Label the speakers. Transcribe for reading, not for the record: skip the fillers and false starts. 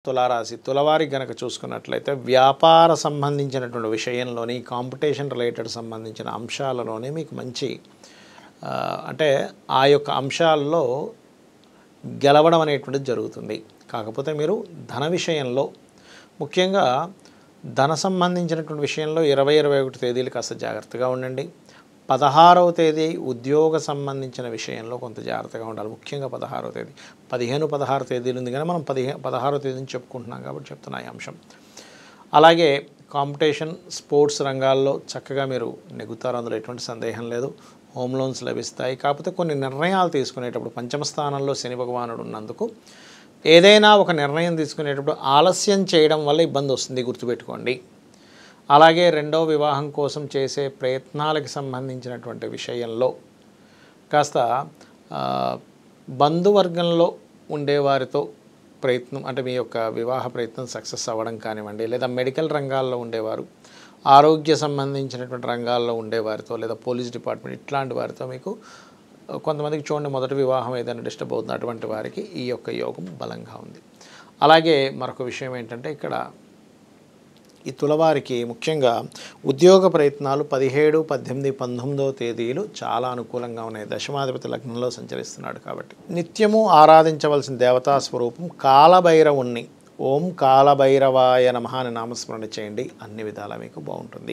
Speaker 1: తులారాశి తులవారికి గనక చూసుకున్నట్లయితే వ్యాపార సంబంధించినటువంటి విషయంలోని కాంపిటీషన్ రిలేటెడ్ సంబంధించిన అంశాలలోనే మీకు మంచి అంటే ఆ యొక్క అంశాల్లో గెలవడం అనేటువంటిది జరుగుతుంది. కాకపోతే మీరు ధన విషయంలో ముఖ్యంగా ధన సంబంధించినటువంటి విషయంలో 20-21 తేదీలు కాస్త జాగ్రత్తగా ఉండండి. 16వ తేదీ ఉద్యోగ సంబంధించిన విషయంలో కొంత జాగ్రత్తగా ఉండాలి. ముఖ్యంగా 16వ తేదీ 15-16 తేదీలు ఉంది కానీ మనం 16వ తేదీని చెప్పుకుంటున్నాం కాబట్టి చెప్తున్నా ఈ అంశం. అలాగే కాంపిటీషన్ స్పోర్ట్స్ రంగాల్లో చక్కగా మీరు నెగ్గుతారు, అందులో ఎటువంటి సందేహం లేదు. హోమ్ లోన్స్ లభిస్తాయి. కాకపోతే కొన్ని నిర్ణయాలు తీసుకునేటప్పుడు పంచమ స్థానంలో శని భగవానుడు ఉన్నందుకు ఏదైనా ఒక నిర్ణయం తీసుకునేటప్పుడు ఆలస్యం చేయడం వల్ల ఇబ్బంది వస్తుంది, గుర్తుపెట్టుకోండి. అలాగే రెండవ వివాహం కోసం చేసే ప్రయత్నాలకు సంబంధించినటువంటి విషయంలో కాస్త బంధువర్గంలో ఉండేవారితో ప్రయత్నం అంటే మీ యొక్క వివాహ ప్రయత్నం సక్సెస్ అవ్వడం కానివ్వండి, లేదా మెడికల్ రంగాల్లో ఉండేవారు, ఆరోగ్య సంబంధించినటువంటి రంగాల్లో ఉండేవారితో, లేదా పోలీస్ డిపార్ట్మెంట్ ఇట్లాంటి వారితో మీకు కొంతమందికి చూడండి మొదటి వివాహం ఏదైనా డిస్టర్బ్ అవుతుంది, అటువంటి వారికి ఈ యొక్క యోగం బలంగా ఉంది. అలాగే మరొక విషయం ఏంటంటే ఇక్కడ ఈ తులవారికి ముఖ్యంగా ఉద్యోగ ప్రయత్నాలు 17, 18, 19వ తేదీలు చాలా అనుకూలంగా ఉన్నాయి. దశమాధిపతి లగ్నంలో సంచరిస్తున్నాడు కాబట్టి నిత్యము ఆరాధించవలసిన దేవతా స్వరూపం కాలభైరవుణ్ణి ఓం కాలభైరవాయ నమః అని నామస్మరణ చేయండి. అన్ని విధాలా మీకు బాగుంటుంది.